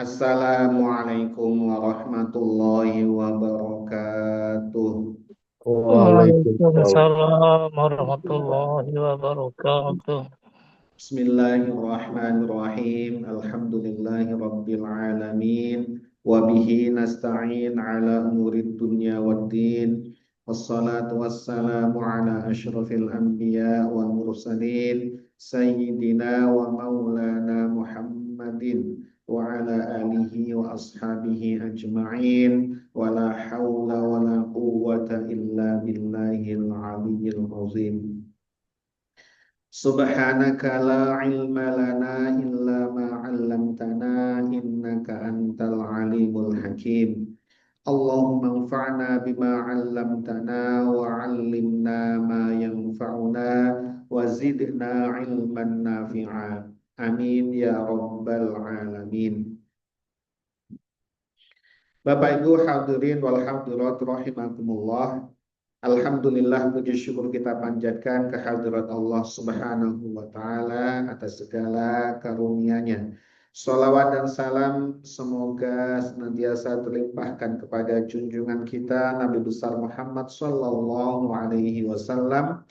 Assalamualaikum warahmatullahi wabarakatuh. Waalaikumsalam. Waalaikumsalam warahmatullahi wabarakatuh. Bismillahirrahmanirrahim. Alhamdulillahi rabbil alamin. Wa bihi nasta'in ala umurid dunya waddin. Wassalatu wassalamu ala ashrafil anbiya wal mursalin. Sayyidina wa maulana Muhammadin wa ala alihi wa ashabihi ajma'in. Wa la hawla wa la quwwata illa billahil aliyyil azim. Subhanaka la ilma lana illa ma 'allamtana innaka antal alimul hakim. Allahumma anfa'na bima 'allamtana wa 'allimna ma yanfa'una wa zidna ilman nafi'a. Amin ya rabbal alamin. Bapak Ibu hadirin wal hadirat rahimakumullah. Alhamdulillah, puji syukur kita panjatkan kehadirat Allah Subhanahu wa Ta'ala atas segala karunia-Nya. Salawat dan salam semoga senantiasa terlimpahkan kepada junjungan kita Nabi besar Muhammad Sallallahu Alaihi Wasallam,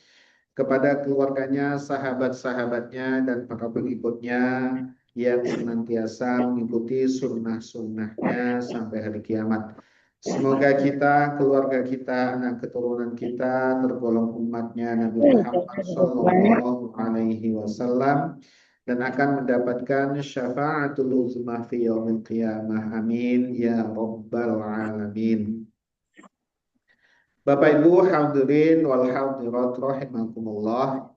kepada keluarganya, sahabat-sahabatnya, dan para pengikutnya yang senantiasa mengikuti sunnah-sunnahnya sampai hari kiamat. Semoga kita, keluarga kita, anak keturunan kita tergolong umatnya Nabi Muhammad Sallallahu Alaihi Wasallam dan akan mendapatkan syafaatul uzma fi yaumil qiyamah. Amin ya rabbal alamin. Bapak Ibu hadirin wal hadirat rahimakumullah.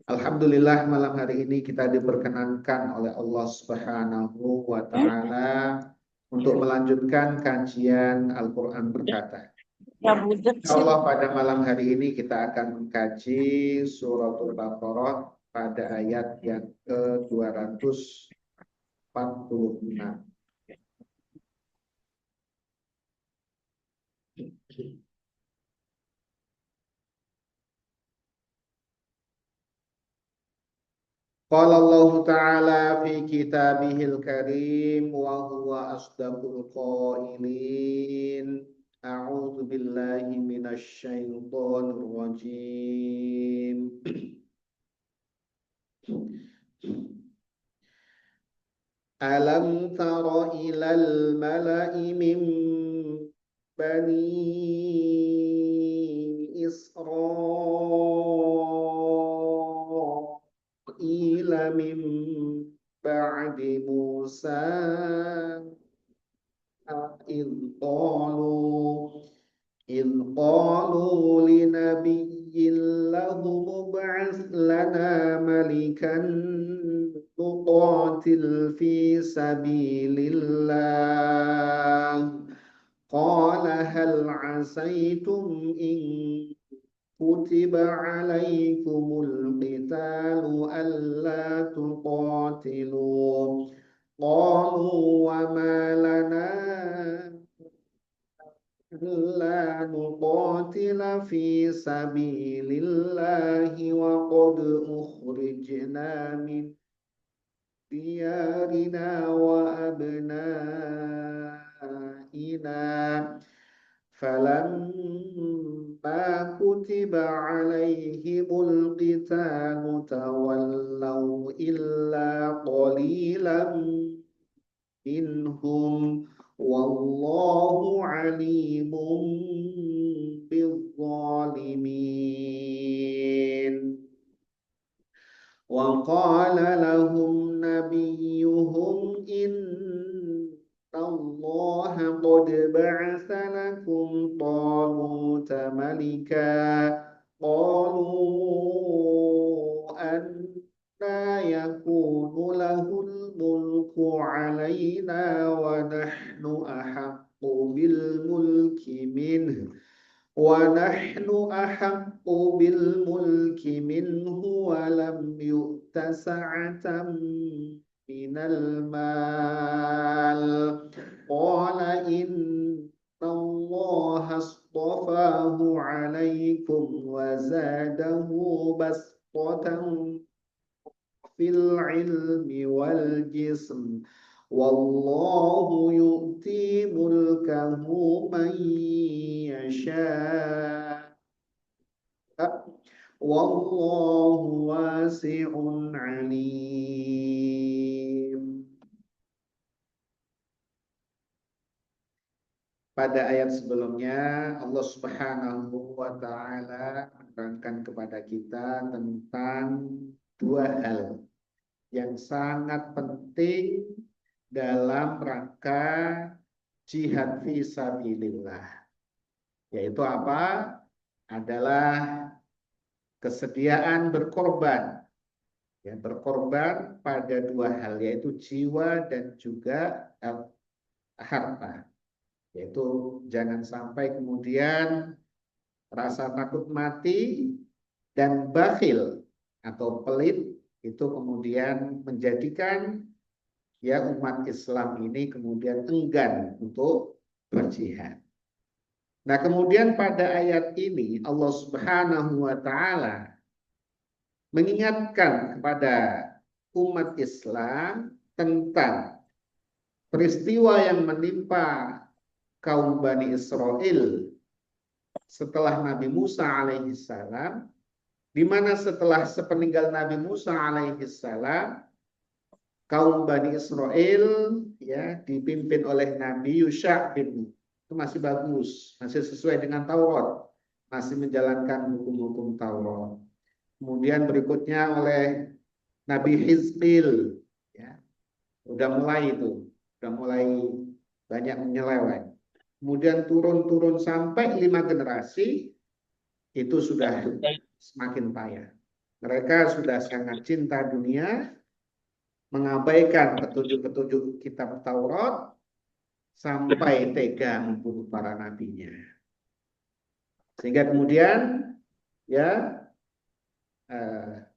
Alhamdulillah, malam hari ini kita diperkenankan oleh Allah Subhanahu wa Ta'ala untuk melanjutkan kajian Al-Quran berkata. Insya Allah pada malam hari ini kita akan mengkaji suratul Baqarah pada ayat yang ke-246. Qala Allah Ta'ala fi kitabihil karim wa huwa asdaqul qailin. A'udzu billahi minasy syaithanir rajim. Alam tara ilal mala'i min bani Israil min ba'di Musa إذ قالوا لنبي له ابعث لنا ملكا نقاتل في سبيل الله قال هل عسيتم إن كتب عليكم القتال ألا تقاتلوا قالوا وما لنا ألا نقاتل في سبيل الله وقد أخرجنا من ديارنا وأبنائنا فلما كتب عليهم القتال تولوا إلا قليلا منهم والله عليم بالظالمين وقال لهم نبيهم إن الله قد بعث لكم طالوت ملكا قالوا أنى يكون له الملك علينا ونحن أحق بالملك منه ولم يؤت سعة من المال قال إن الله اصطفاه عليكم وزاده بسطة في العلم والجسم Wallahu yu'ti mulkahu man yasha. Wallahu wasi'un alim. Pada ayat sebelumnya Allah Subhanahu wa taala menerangkan kepada kita tentang dua hal yang sangat penting dalam rangka jihad fi sabilillah. Yaitu apa? Adalah kesediaan berkorban. Ya, berkorban pada dua hal, yaitu jiwa dan juga harta. Yaitu jangan sampai kemudian rasa takut mati dan bakhil atau pelit itu kemudian menjadikan ya umat Islam ini kemudian enggan untuk berjihad. Nah, kemudian pada ayat ini Allah Subhanahu wa taala mengingatkan kepada umat Islam tentang peristiwa yang menimpa kaum Bani Israel setelah Nabi Musa alaihissalam, di mana setelah sepeninggal Nabi Musa alaihissalam, kaum Bani Israel ya dipimpin oleh Nabi Yusha bin Nun. Itu masih bagus, masih sesuai dengan Taurat, masih menjalankan hukum-hukum Taurat. Kemudian berikutnya oleh Nabi Hizqil, ya, udah mulai banyak menyeleweng. Kemudian turun-turun sampai 5 generasi, itu sudah semakin payah. Mereka sudah sangat cinta dunia, mengabaikan petunjuk-petunjuk kitab Taurat, sampai tega membunuh para nabinya. Sehingga kemudian ya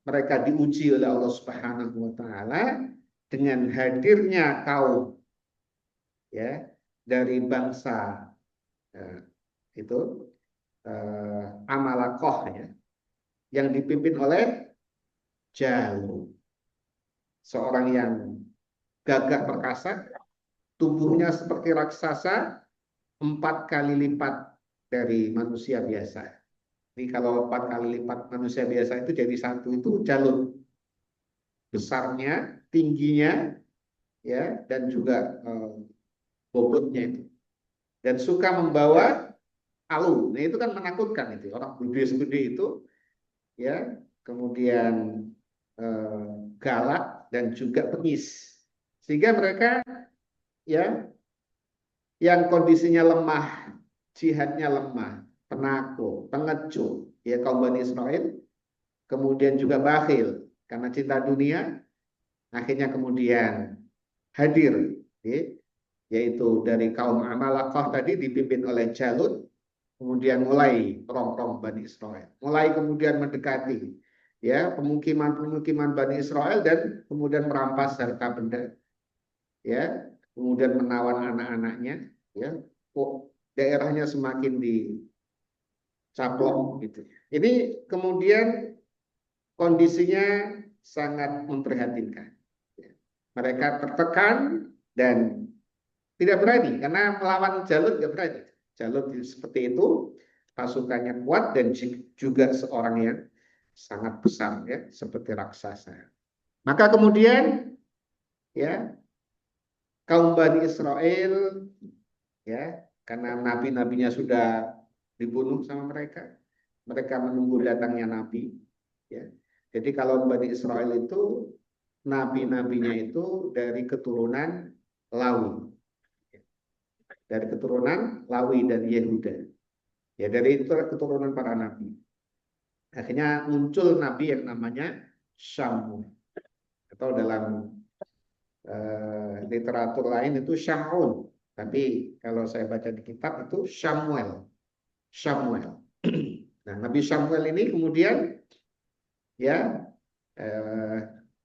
mereka diuji oleh Allah Subhanahu wa taala dengan hadirnya kaum ya dari bangsa itu Amalakoh ya, yang dipimpin oleh Jalut, seorang yang gagah perkasa, tubuhnya seperti raksasa, 4 kali lipat dari manusia biasa. Ini kalau 4 kali lipat manusia biasa itu jadi satu, itu Jalut. Besarnya, tingginya, ya, dan juga bobotnya itu. Dan suka membawa alu. Nah, itu kan menakutkan itu. Orang gede-gede itu, ya, kemudian galak dan juga bengis. Sehingga mereka, ya, yang kondisinya lemah, jihadnya lemah, penakut, pengecut, ya kaum Bani Israel, kemudian juga bakhil karena cinta dunia, akhirnya kemudian hadir, ya, yaitu dari kaum Amalakah tadi dipimpin oleh Jalut, kemudian mulai rongrong Bani Israel, mulai kemudian mendekati ya pemukiman-pemukiman Bani Israel dan kemudian merampas harta benda, ya, kemudian menawan anak-anaknya, ya, daerahnya semakin dicaplok gitu. Ini kemudian kondisinya sangat memprihatinkan. Mereka tertekan dan tidak berani karena melawan Jalut nggak berani. Jalut seperti itu, pasukannya kuat dan juga seorang yang sangat besar ya, seperti raksasa. Maka kemudian ya kaum Bani Israel ya, karena nabi-nabinya sudah dibunuh sama mereka, mereka menunggu datangnya nabi ya. Jadi kalau Bani Israel itu nabi-nabinya itu dari keturunan Lawi. Dari keturunan Lawi dan Yehuda. Ya, dari itu keturunan para nabi. Akhirnya muncul nabi yang namanya Syamuel. Atau dalam literatur lain itu Syamun. Tapi kalau saya baca di kitab itu Samuel. Samuel. Nah, Nabi Samuel ini kemudian ya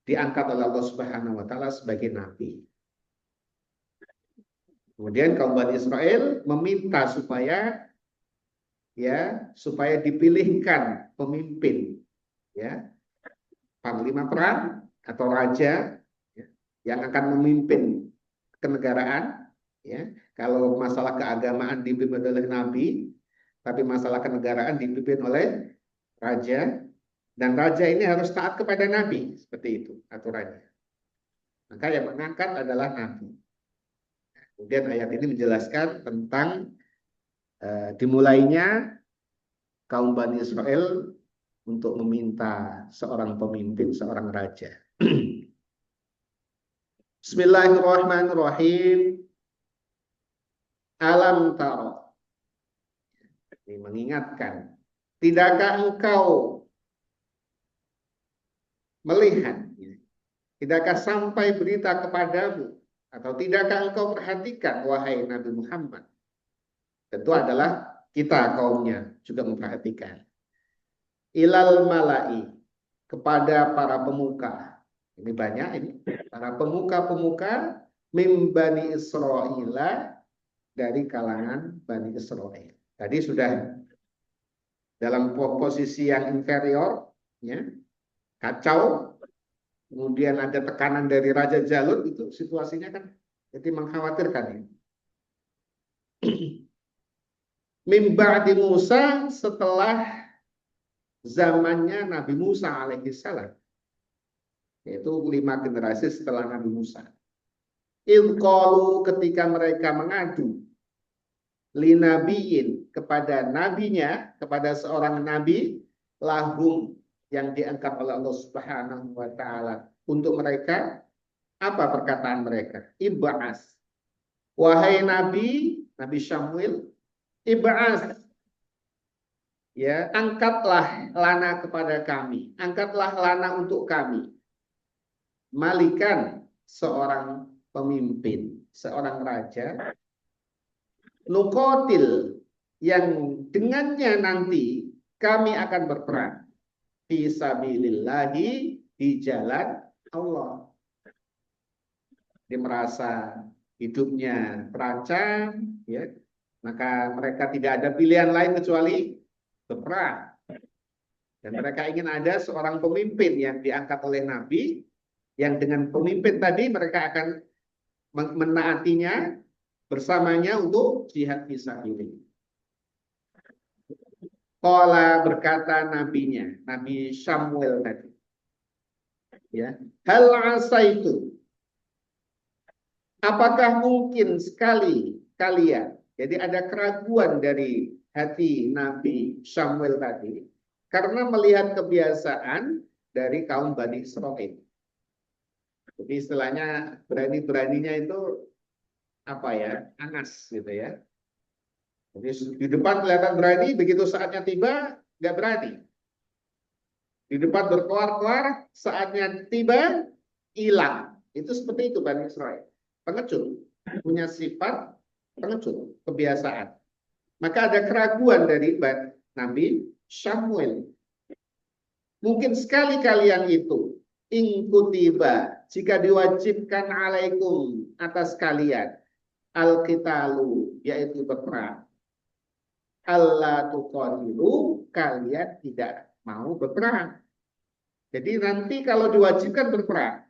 diangkat oleh Allah Subhanahu wa taala sebagai nabi. Kemudian kaum Bani Israel meminta supaya dipilihkan pemimpin ya, panglima perang atau raja ya, yang akan memimpin kenegaraan, ya. Kalau masalah keagamaan dipimpin oleh Nabi, tapi masalah kenegaraan dipimpin oleh raja, dan raja ini harus taat kepada Nabi, seperti itu aturannya. Maka yang mengangkat adalah Nabi. Kemudian ayat ini menjelaskan tentang dimulainya kaum Bani Israel untuk meminta seorang pemimpin, seorang raja. Bismillahirrahmanirrahim. Alam taro. Ini mengingatkan. Tidakkah engkau melihat? Tidakkah sampai berita kepadamu? Atau tidakkah engkau perhatikan, wahai Nabi Muhammad? Tentu adalah kita kaumnya juga memperhatikan. Ilal malai, kepada para pemuka. Ini banyak ini. Para pemuka-pemuka mim Bani Israel, dari kalangan Bani Israel. Tadi sudah dalam posisi yang inferior, ya, kacau, kemudian ada tekanan dari Raja Jalut, itu situasinya kan jadi mengkhawatirkan ya. Mim ba'di Musa, setelah zamannya Nabi Musa alaihissalam, yaitu 5 generasi setelah Nabi Musa. Ilqalu, ketika mereka mengadu linabiin, kepada nabinya, kepada seorang nabi, lahum, yang diangkat oleh Allah Subhanahu wa taala untuk mereka, apa perkataan mereka? Ib'as, wahai nabi, Nabi Samuel, ib'as, ya, angkatlah lana kepada kami, angkatlah lana untuk kami, malikan, seorang pemimpin, seorang raja, nukotil, yang dengannya nanti kami akan berperang fisabilillahi, di jalan Allah. Dia merasa hidupnya terancam, ya, maka mereka tidak ada pilihan lain kecuali berperang. Dan mereka ingin ada seorang pemimpin yang diangkat oleh Nabi, yang dengan pemimpin tadi mereka akan menaatinya bersamanya untuk jihad fisabilillah. Qala, berkata nabinya, Nabi Samuel tadi, ya, hal asaitu, apakah mungkin sekali kalian, jadi ada keraguan dari hati Nabi Samuel tadi, karena melihat kebiasaan dari kaum Bani Israel. Jadi istilahnya berani-beraninya itu apa ya, angas gitu ya. Jadi di depan kelihatan berani, begitu saatnya tiba nggak berani. Di depan berkoar-koar, saatnya tiba hilang. Itu seperti itu Bani Israel. Pengecut, punya sifat pengecut, kebiasaan. Maka ada keraguan dari Nabi Samuel. Mungkin sekali kalian itu ingkutiba, jika diwajibkan alaikum, atas kalian, al-qitalu, yaitu berperang. Allah tuqatilu, kalian tidak mau berperang. Jadi nanti kalau diwajibkan berperang,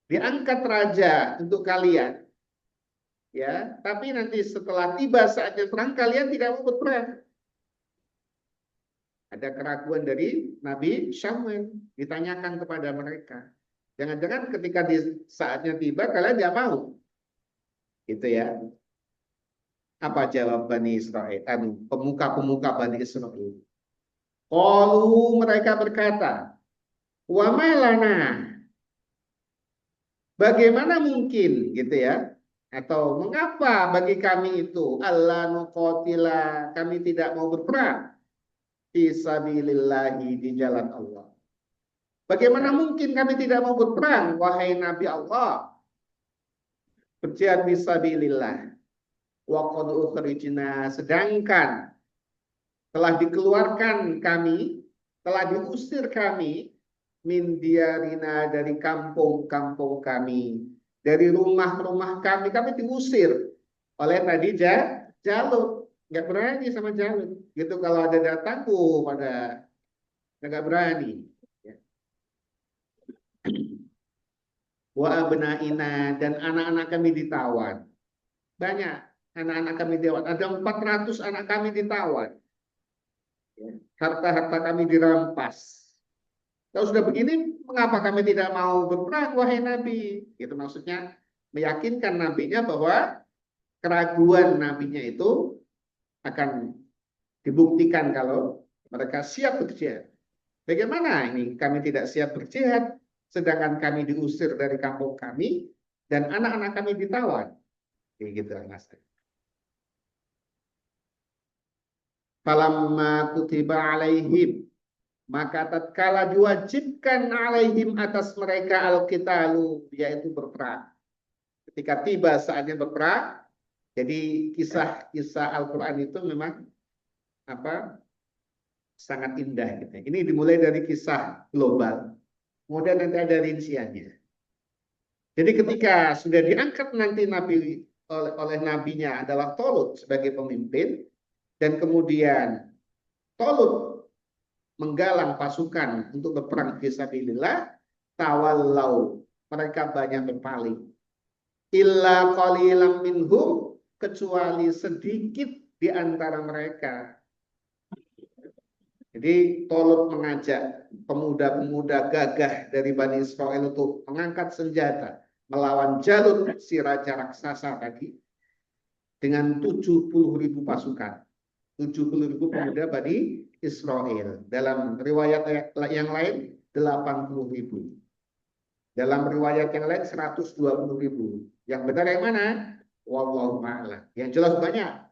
diangkat raja untuk kalian, ya, tapi nanti setelah tiba saatnya perang, kalian tidak mau berperang. Ada keraguan dari Nabi Samuel, ditanyakan kepada mereka. Jangan-jangan ketika di saatnya tiba kalian tidak mau, gitu ya. Apa jawab Bani Israel? Pemuka-pemuka Bani Israel. Qalu, mereka berkata, wa malana, bagaimana mungkin, gitu ya, atau mengapa bagi kami itu Allah nuqatila, kami tidak mau berperang fisabilillahi, di jalan Allah. Bagaimana mungkin kami tidak mau berperang, wahai Nabi Allah, berjihad fisabilillah, wa qad ukhrijna, sedangkan telah dikeluarkan kami, telah diusir kami, min diarina, dari kampung-kampung kami, dari rumah-rumah kami diusir oleh tadi Jalut. Nggak berani sama Jalut. Gitu kalau ada datang, pada nggak berani. wa abnaina, dan anak-anak kami ditawan. Banyak anak-anak kami ditawan. Ada 400 anak kami ditawan. Harta-harta kami dirampas. Kalau sudah begini, mengapa kami tidak mau berperang, wahai Nabi? Itu maksudnya meyakinkan nabinya bahwa keraguan nabinya itu akan dibuktikan kalau mereka siap berjihad. Bagaimana ini kami tidak siap berjihad, sedangkan kami diusir dari kampung kami dan anak-anak kami ditawan. Gitu, Mas. Falamma kutiba alaihim, maka tatkala diwajibkan alaihim atas mereka al-qitalu, yaitu berperang. Ketika tiba saatnya berperang, jadi kisah-kisah Al-Qur'an itu memang sangat indah gitu. Ini dimulai dari kisah global, kemudian nanti ada rinciannya. Jadi ketika sudah diangkat nanti nabi oleh nabinya adalah Tolut sebagai pemimpin, dan kemudian Tolut menggalang pasukan untuk berperang fisabilillah, tawallau, mereka banyak berpaling. Illa qalilan minhum, kecuali sedikit di antara mereka. Jadi Tolut mengajak pemuda-pemuda gagah dari Bani Israel untuk mengangkat senjata melawan Jalut, si raja raksasa tadi, dengan 70.000 pasukan. 70.000 pemuda Bani Israel. Dalam riwayat yang lain 80.000. Dalam riwayat yang lain 120.000. Yang benar yang mana? Wallahu a'lam. Yang jelas banyak.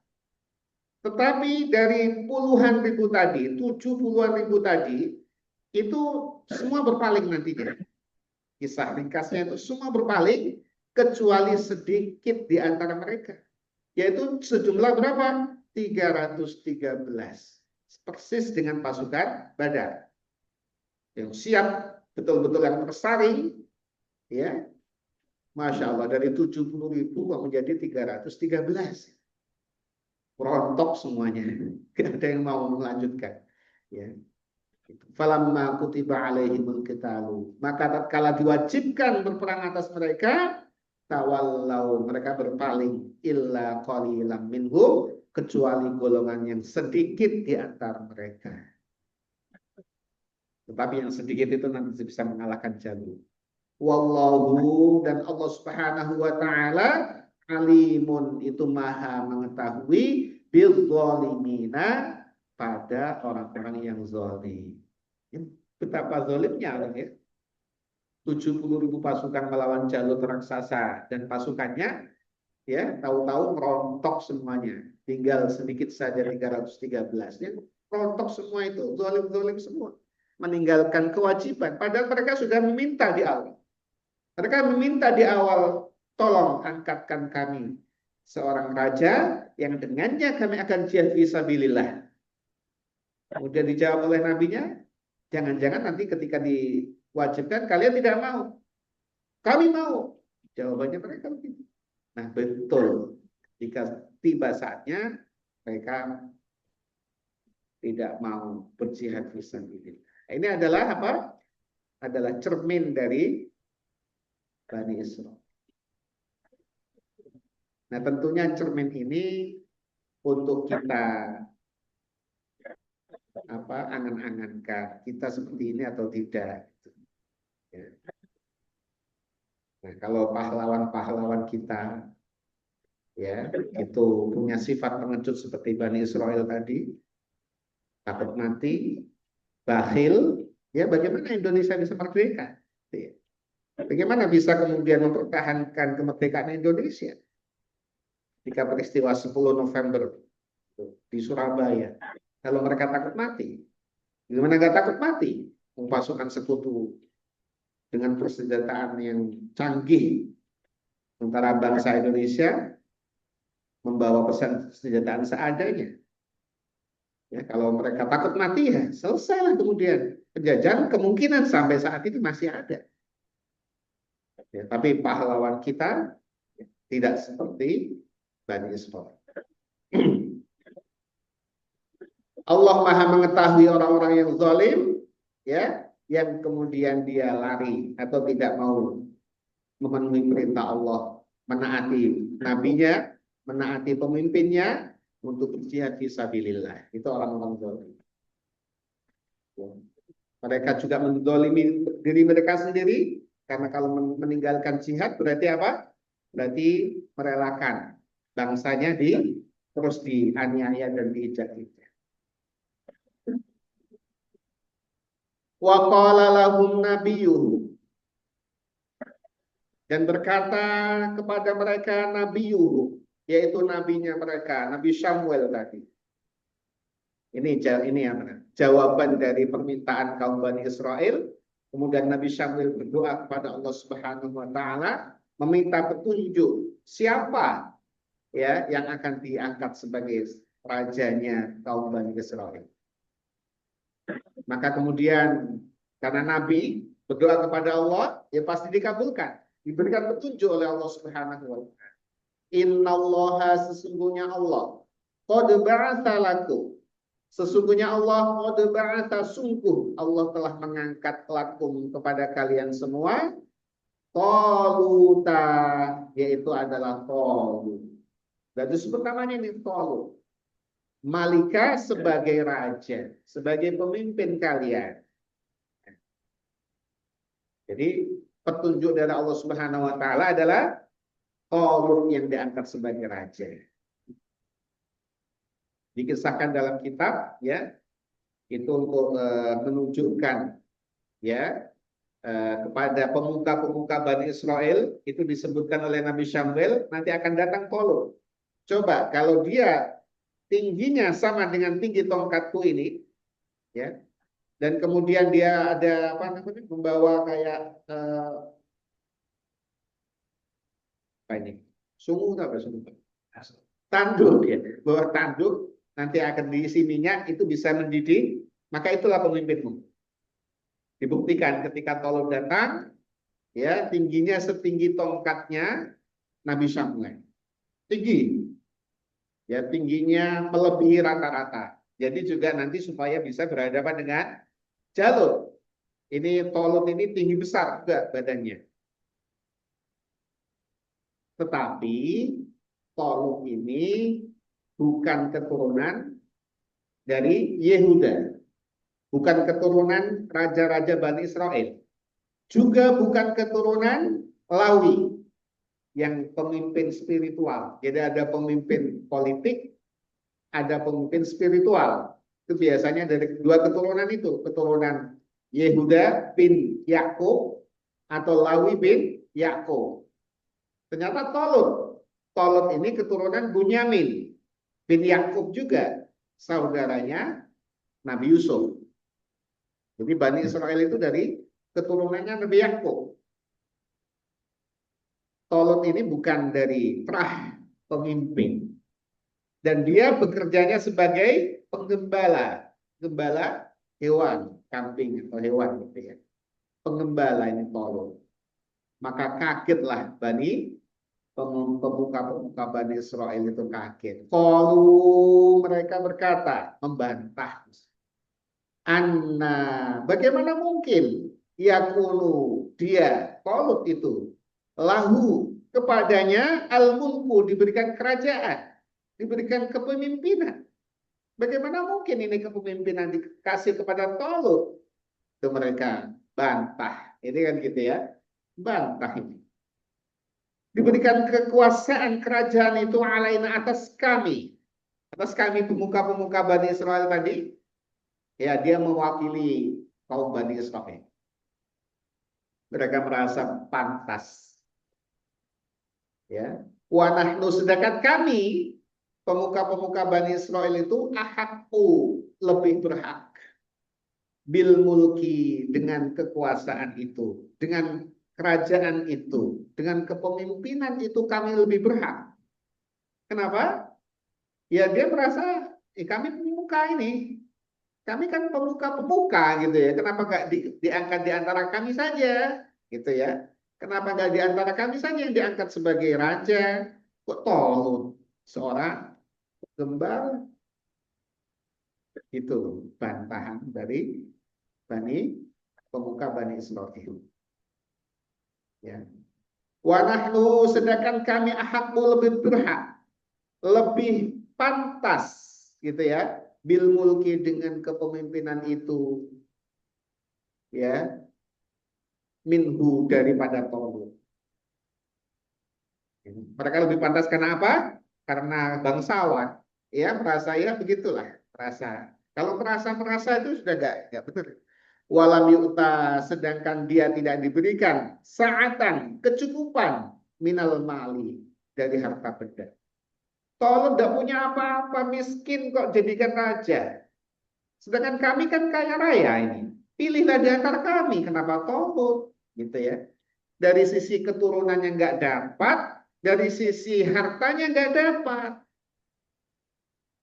Tetapi dari puluhan ribu tadi, 70-an ribu tadi, itu semua berpaling nantinya. Kisah ringkasnya itu semua berpaling, kecuali sedikit di antara mereka. Yaitu sejumlah berapa? 313. Persis dengan pasukan Badar. Yang siap, betul-betul yang tersaring, ya. Masya Allah, dari 70.000 menjadi 313. Rontok semuanya, tidak ada yang mau melanjutkan. Ya. Falamma kutiba alaihimul qitalu, maka tatkala diwajibkan berperang atas mereka, tawallau, mereka berpaling, illa qalilan minhum, kecuali golongan yang sedikit di antara mereka. Tetapi yang sedikit itu nanti bisa mengalahkan Jalut. Wallahu, dan Allah Subhanahu wa taala alimun, itu maha mengetahui bil zalimina, pada orang-orang yang zalim. Betapa zalimnya orang ya. 70.000 pasukan melawan Jalut raksasa, dan pasukannya ya tahu-tahu merontok semuanya. Tinggal sedikit saja 313. Ya, merontok semua itu, zalim-zalim semua. Meninggalkan kewajiban, padahal mereka sudah meminta di awal. Mereka meminta di awal, tolong angkatkan kami seorang raja yang dengannya kami akan jihad fisabilillah. Kemudian dijawab oleh nabinya, jangan-jangan nanti ketika diwajibkan kalian tidak mau. Kami mau. Jawabannya mereka begitu. Nah, betul. Jika tiba saatnya, mereka tidak mau berjihad fisabilillah. Ini adalah apa? Adalah cermin dari Bani Israel. Nah, tentunya cermin ini untuk kita angan-angankan, kita seperti ini atau tidak. Ya. Nah, kalau pahlawan-pahlawan kita ya itu punya sifat pengecut seperti Bani Israel tadi, takut mati, bakhil, ya bagaimana Indonesia bisa merdeka? Ya. Bagaimana bisa kemudian mempertahankan kemerdekaan Indonesia? Jika peristiwa 10 November di Surabaya, kalau mereka takut mati, gimana nggak takut mati? Pasukan sekutu dengan persenjataan yang canggih, sementara bangsa Indonesia membawa persenjataan seadanya. Ya, kalau mereka takut mati ya selesailah kemudian penjajahan, kemungkinan sampai saat ini masih ada. Ya, tapi pahlawan kita tidak seperti Bani Israel. Allah Maha mengetahui orang-orang yang zalim, ya, yang kemudian dia lari atau tidak mau memenuhi perintah Allah, menaati nabinya, menaati pemimpinnya untuk berjihad fisabilillah. Itu orang-orang zalim. Mereka juga mendolimi diri mereka sendiri, karena kalau meninggalkan jihad berarti apa? Berarti merelakan bangsanya terus dianiaya dan diinjak-injak. Wa qala lahum nabiyyuhum, dan berkata kepada mereka nabiyyuhum, yaitu nabinya mereka, Nabi Samuel tadi. Ini yang jawaban dari permintaan kaum Bani Israel. Kemudian Nabi Samuel berdoa kepada Allah Subhanahu wa taala meminta petunjuk siapa ya yang akan diangkat sebagai rajanya kaum Bani Israel. Maka kemudian karena Nabi berdoa kepada Allah, ya pasti dikabulkan, diberikan petunjuk oleh Allah Subhanahu wa taala. Innallaha, sesungguhnya Allah, qad ba'atsa lakum, sesungguhnya Allah qad ba'atsa, sungguh Allah telah mengangkat lakum kepada kalian semua Taluta, yaitu adalah Talut. Dan disebut namanya ini Talut. Malika sebagai raja, sebagai pemimpin kalian. Jadi petunjuk dari Allah Subhanahu wa taala adalah Talut yang diangkat sebagai raja. Dikisahkan dalam kitab ya, itu untuk menunjukkan ya kepada pemuka-pemuka Bani Israel, itu disebutkan oleh Nabi Samuel, nanti akan datang Talut. Coba kalau dia tingginya sama dengan tinggi tongkatku ini, ya, dan kemudian dia ada apa namanya, membawa kayak apa ini, sungguh apa sungguh, tanduk ya, bawa tanduk, nanti akan diisi minyak, itu bisa mendidih, maka itulah pemimpinmu. Dibuktikan ketika Talut datang, ya tingginya setinggi tongkatnya Nabi Samuel, tinggi, ya tingginya melebihi rata-rata. Jadi juga nanti supaya bisa berhadapan dengan Jalut. Ini Talut ini tinggi besar juga badannya. Tetapi Talut ini bukan keturunan dari Yehuda, bukan keturunan raja-raja Bani Israel, juga bukan keturunan Lawi yang pemimpin spiritual. Jadi ada pemimpin politik, ada pemimpin spiritual. Itu biasanya dari dua keturunan itu, keturunan Yehuda bin Yakub atau Lawi bin Yakub. Ternyata Talut ini keturunan Bunyamin bin Yakub juga, saudaranya Nabi Yusuf. Jadi Bani Israel itu dari keturunannya Nabi Yakub. Talut ini bukan dari terah pemimpin. Dan dia bekerjanya sebagai penggembala, gembala hewan, kambing atau hewan gitu ya. Pengembala ini Talut. Maka kagetlah pemuka-pemuka Bani Israel itu kaget. Qalu, mereka berkata, membantah. Anna, bagaimana mungkin yakunu, dia Talut itu lahu, kepadanya al-mulku, diberikan kerajaan, diberikan kepemimpinan. Bagaimana mungkin ini kepemimpinan dikasih kepada Talut? Itu mereka bantah. Ini kan gitu ya, bantah ini. Diberikan kekuasaan kerajaan itu alaina, atas kami pemuka-pemuka Bani Israel tadi. Ya, dia mewakili kaum Bani Israel. Mereka merasa pantas. Ya, wa nahnu, sedangkan kami pemuka-pemuka Bani Israel itu ahakku, lebih berhak bil mulki, dengan kekuasaan itu, dengan kerajaan itu, dengan kepemimpinan itu kami lebih berhak. Kenapa? Ya dia merasa kami pemuka ini, kami kan pemuka-pemuka gitu ya. Kenapa nggak diangkat di antara kami saja, gitu ya? Kenapa nggak di antara kami saja yang diangkat sebagai raja? Kok Talut seorang gembala? Itu bantahan dari pemuka Bani Israel. Ya. Wa nahnu, sedangkan kami ahaqqu, lebih berhak, lebih pantas gitu ya, bil mulki, dengan kepemimpinan itu, ya, minhu, daripada Taulut. Mereka lebih pantas karena apa? Karena bangsawan, ya, merasa, ya begitulah, merasa. Kalau merasa itu sudah enggak benar. Walam yu'ta, sedangkan dia tidak diberikan saatan, kecukupan, minal mali, dari harta benda. Tolong tidak punya apa-apa, miskin kok jadikan raja. Sedangkan kami kan kaya raya ini. Pilihlah di antara kami, kenapa Tolong? Gitu ya. Dari sisi keturunannya nggak dapat, dari sisi hartanya nggak dapat.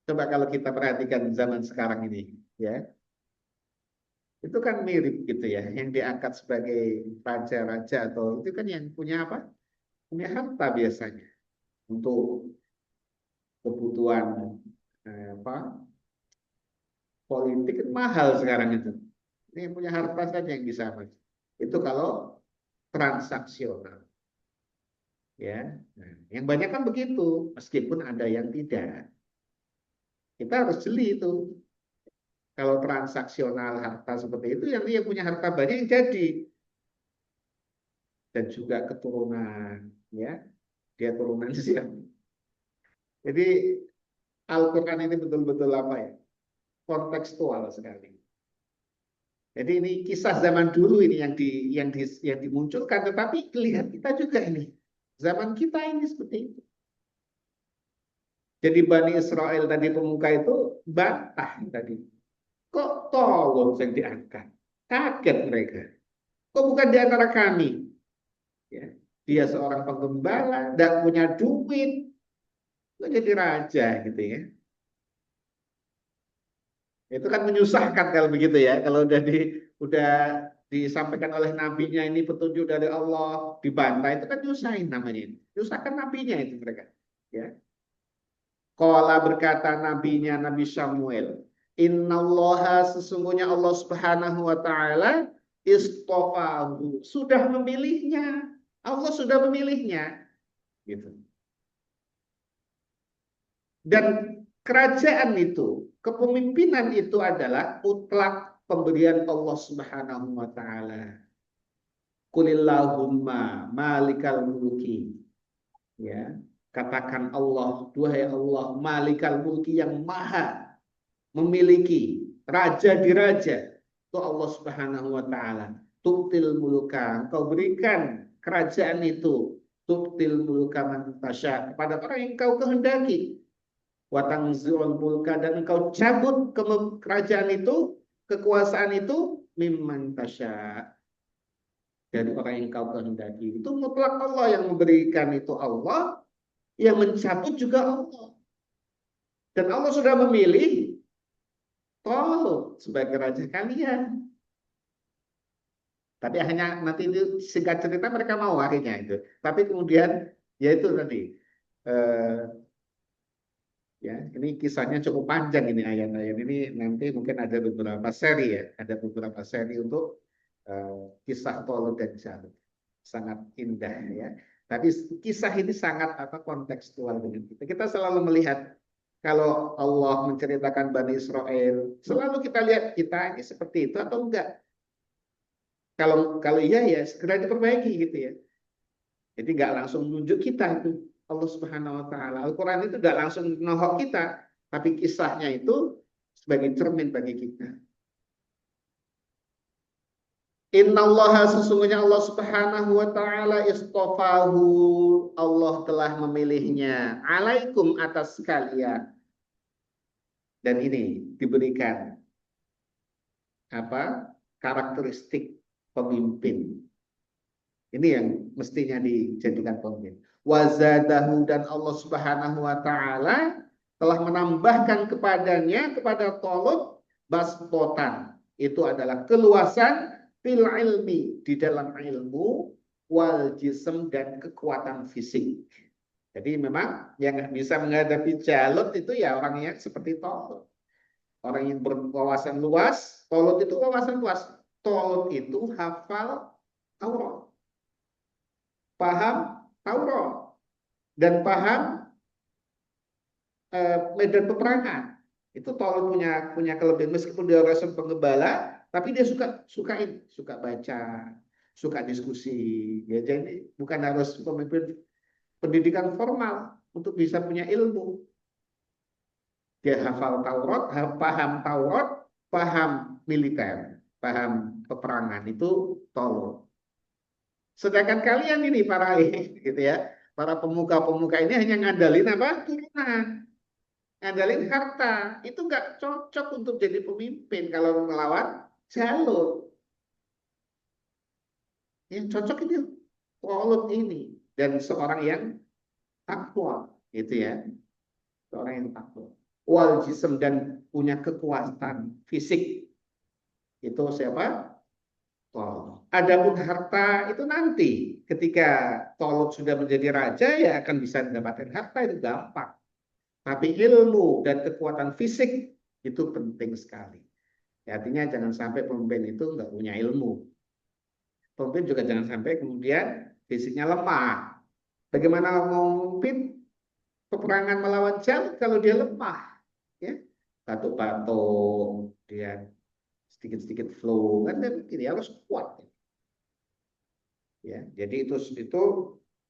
Coba kalau kita perhatikan zaman sekarang ini, ya, itu kan mirip gitu ya. Yang diangkat sebagai raja-raja atau itu kan yang punya apa? Punya harta biasanya untuk kebutuhan apa? Politik kan mahal sekarang itu. Ini yang punya harta saja yang bisa. Itu kalau transaksional, ya. Nah, yang banyak kan begitu, meskipun ada yang tidak. Kita harus jeli itu. Kalau transaksional harta seperti itu, yang dia punya harta banyak yang jadi, dan juga keturunan, ya, dia turunan siapa. Jadi Al-Quran ini betul-betul apa ya? Kontekstual sekali. Jadi ini kisah zaman dulu ini yang dimunculkan, tetapi lihat kita juga ini. Zaman kita ini seperti itu. Jadi Bani Israel tadi, pemuka itu bantah tadi. Kok tolong yang diangkat? Kaget mereka. Kok bukan di antara kami? Ya. Dia seorang penggembala, tidak punya duit, kok jadi raja gitu ya. Itu kan menyusahkan kalau begitu ya. Kalau udah disampaikan oleh nabinya ini petunjuk dari Allah, dibantah, itu kan nyusahin namanya. Nyusahkan nabinya itu mereka. Ya. Qala, berkata nabinya, Nabi Samuel, Innallaha, sesungguhnya Allah Subhanahu wa taala, istofahu, sudah memilihnya. Allah sudah memilihnya, gitu. Dan kerajaan itu, kepemimpinan itu adalah mutlak pemberian Allah Subhanahu wa taala. Qulillahumma malikal mulki. Ya, katakan Allah, duhai Allah, malikal mulki, yang maha memiliki, raja di raja, itu Allah Subhanahu wa taala. Tuktil mulka, engkau berikan kerajaan itu, tuktil mulka man tasya, kepada orang yang kau kehendaki. Wa tanzi'ul mulka, dan engkau cabut kerajaan itu, kekuasaan itu, mimman tasya, dari orang yang kau kehendaki. Itu mutlak Allah yang memberikan, itu Allah, yang mencabut juga Allah. Dan Allah sudah memilih Talut sebagai raja kalian. Tapi hanya nanti itu singkat cerita mereka mau akhirnya itu. Tapi kemudian ya itu tadi, eh, ya, ini kisahnya cukup panjang ini, ayat-ayat ini nanti mungkin ada beberapa seri ya, ada beberapa seri untuk kisah Talut dan Jalut. Sangat indah ya. Tapi kisah ini sangat apa, kontekstual dengan kita. Kita selalu melihat kalau Allah menceritakan Bani Israel, selalu kita lihat kita ini seperti itu atau enggak. Kalau kalau iya ya segera diperbaiki gitu ya. Jadi nggak langsung menunjuk kita itu Allah Subhanahu Wa Taala. Al-Quran itu nggak langsung nohok kita, tapi kisahnya itu sebagai cermin bagi kita. Innallaha, sesungguhnya Allah Subhanahu wa taala, istofahu, Allah telah memilihnya, alaikum, atas kalian. Dan ini diberikan apa? Karakteristik pemimpin. Ini yang mestinya dijadikan pemimpin. Wazadahu, dan Allah Subhanahu wa taala telah menambahkan kepadanya, kepada Talut, baspotan. Itu adalah keluasan fil ilmi, di dalam ilmu, wal jism, dan kekuatan fisik. Jadi memang yang bisa menghadapi Jalut itu ya orang yang seperti Talut. Orang yang berwawasan luas, Talut itu wawasan luas. Talut itu hafal Taurat. paham Taurat, dan paham medan peperangan. Itu Tolut punya kelebihan, meskipun dia orang penggembala, tapi dia suka baca, suka diskusi. Ya, jadi bukan harus pemimpin pendidikan formal untuk bisa punya ilmu. Dia hafal Taurat, paham Taurat, paham militer, paham peperangan, itu Tolut. Sedangkan kalian ini para gitu ya, para pemuka-pemuka ini hanya ngandalin apa? Turunan. Ngandalin harta, itu nggak cocok untuk jadi pemimpin kalau melawan jalur. Yang cocok itu Tolut ini, dan seorang yang takwa, gitu ya, seorang yang takwa. Wal jism, dan punya kekuatan fisik, itu siapa? Tolut. Adapun harta itu nanti, ketika Tolut sudah menjadi raja, ya akan bisa mendapatkan harta, itu gampang. Tapi ilmu dan kekuatan fisik itu penting sekali. Ya, artinya jangan sampai pemimpin itu nggak punya ilmu. Pemimpin juga jangan sampai kemudian fisiknya lemah. Bagaimana mau memimpin peperangan melawan jalur kalau dia lemah? Ya, batuk-batuk, dia sedikit-sedikit flu, kan dia harus kuat. Ya, jadi itu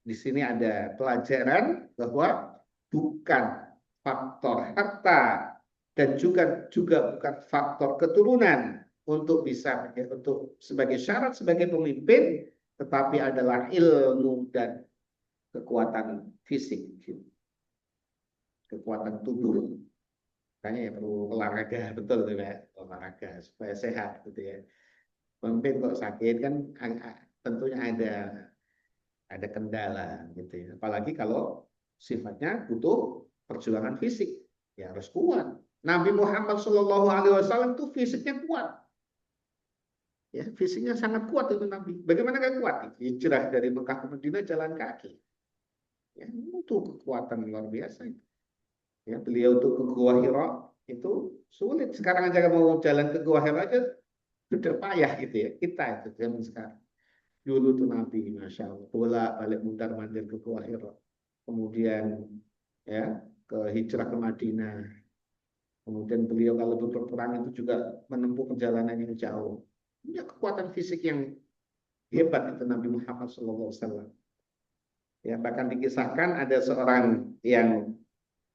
di sini ada pelajaran bahwa bukan faktor harta dan juga bukan faktor keturunan untuk bisa untuk sebagai syarat sebagai pemimpin, tetapi adalah ilmu dan kekuatan fisik, kekuatan tubuh. Makanya ya perlu olahraga, betul tuh ya, olahraga supaya sehat gitu ya. Pemimpin kok sakit kan tentunya ada kendala gitu ya. Apalagi kalau sifatnya butuh perjuangan fisik, ya harus kuat. Nabi Muhammad SAW itu fisiknya kuat. Ya, fisiknya sangat kuat itu Nabi. Bagaimana gak kuat? Hijrah dari Mekah ke Madinah jalan kaki. Ya, itu kekuatan luar biasa. Ya, beliau tuh ke Gua Hira itu sulit. Sekarang aja mau jalan ke Gua Hira aja sudah payah gitu ya. Kita itu zaman sekarang. Dulu tuh Nabi, Masya Allah, bolak balik mundar mandir ke Gua Hira. Kemudian ya ke hijrah ke Madinah. Kemudian beliau kalau berperang itu juga menempuh perjalanan yang jauh. Punya kekuatan fisik yang hebat itu Nabi Muhammad SAW. Ya, bahkan dikisahkan ada seorang yang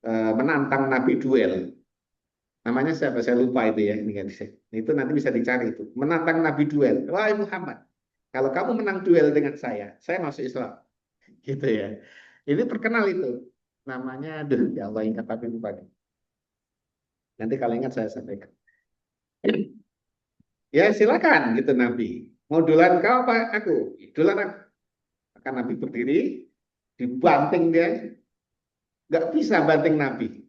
menantang Nabi duel. Namanya siapa? Saya lupa itu ya. Itu nanti bisa dicari itu. Menantang Nabi duel. Wahai Muhammad, kalau kamu menang duel dengan saya masuk Islam. Gitu ya. Ini terkenal itu. Namanya, aduh, ya Allah ingat tapi lupa. Nanti kalau ingat saya sampaikan. Ya silakan gitu Nabi. Mau duluan kau apa aku? Duluan aku. Maka Nabi berdiri, dibanting dia, nggak bisa banting Nabi.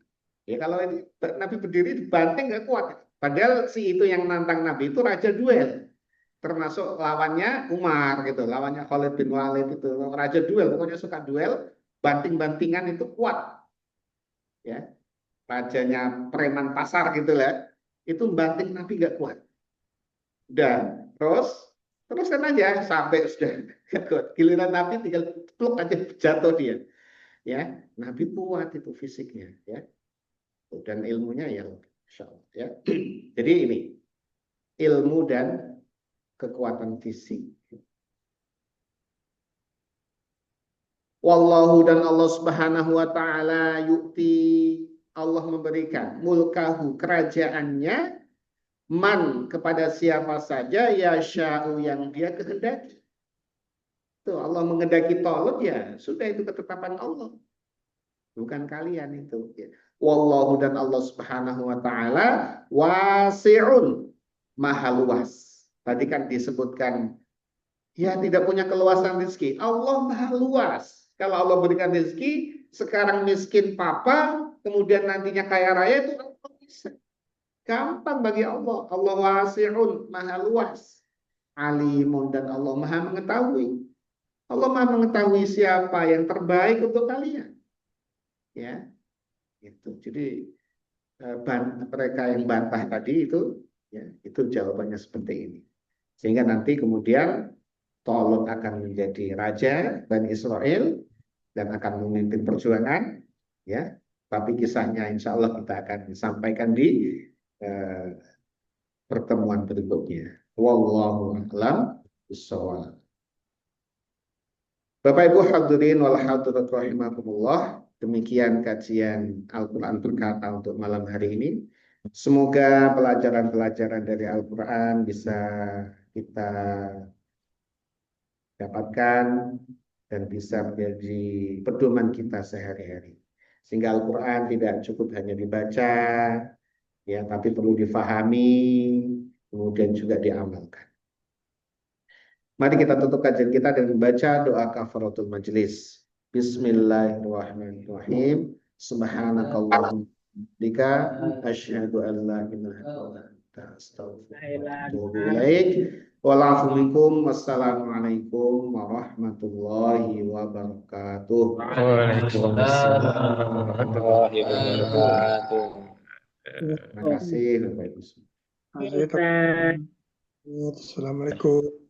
Ya kalau ini Nabi berdiri dibanting nggak kuat. Padahal si itu yang nantang Nabi itu raja duel, termasuk lawannya Umar gitu, lawannya Khalid bin Walid itu raja duel, pokoknya suka duel, banting-bantingan itu kuat. Ya, rajanya preman pasar gitu lah, itu banting Nabi nggak kuat. Dan teruskan aja sampai sudah giliran Nabi tinggal pluk aja jatuh dia. Ya, Nabi kuat itu fisiknya ya. Dan ilmunya ya Insya Allah ya. Jadi ini ilmu dan kekuatan fisik. Wallahu, dan Allah Subhanahu wa taala yu'ti, Allah memberikan mulkahu, kerajaannya, man, kepada siapa saja, ya sya'u, yang dia kehendaki. Tuh, Allah mengendaki Tolut, ya sudah, itu ketetapan Allah, bukan kalian itu ya. Wallahu, dan Allah Subhanahu wa taala wasi'un, maha luas. Tadi kan disebutkan ya tidak punya keluasan rezeki. Allah maha luas. Kalau Allah berikan rezeki, sekarang miskin papa, kemudian nantinya kaya raya, itu Allah bisa. Gampang bagi Allah. Allah wasi'un, maha luas. Alimun, dan Allah maha mengetahui. Allah maha mengetahui siapa yang terbaik untuk kalian. Ya, itu. Jadi mereka yang bantah tadi itu, ya, itu jawabannya seperti ini. Sehingga nanti kemudian Tolut akan menjadi raja Bani Israel dan akan memimpin perjuangan, ya. Tapi kisahnya insya Allah kita akan sampaikan di eh, pertemuan berikutnya. Wallahu a'lam bishawab. Bapak Ibu hadirin wal hadirat rahimakumullah, demikian kajian Al-Qur'an berkata untuk malam hari ini. Semoga pelajaran-pelajaran dari Al-Qur'an bisa kita dapatkan dan bisa menjadi pedoman kita sehari-hari. Sehingga Al-Quran tidak cukup hanya dibaca, ya, tapi perlu difahami, kemudian juga diamalkan. Mari kita tutup kajian kita dengan membaca doa kafaratul majlis. Bismillahirrahmanirrahim. Subhanakallahumma bika asyhadu an la ilaha illa anta astaghfiruka wa atubu ilaik. Wassalamualaikum warahmatullahi wabarakatuh. Waalaikumsalam warahmatullahi wabarakatuh. Terima kasih Bapak Ibu. Assalamualaikum.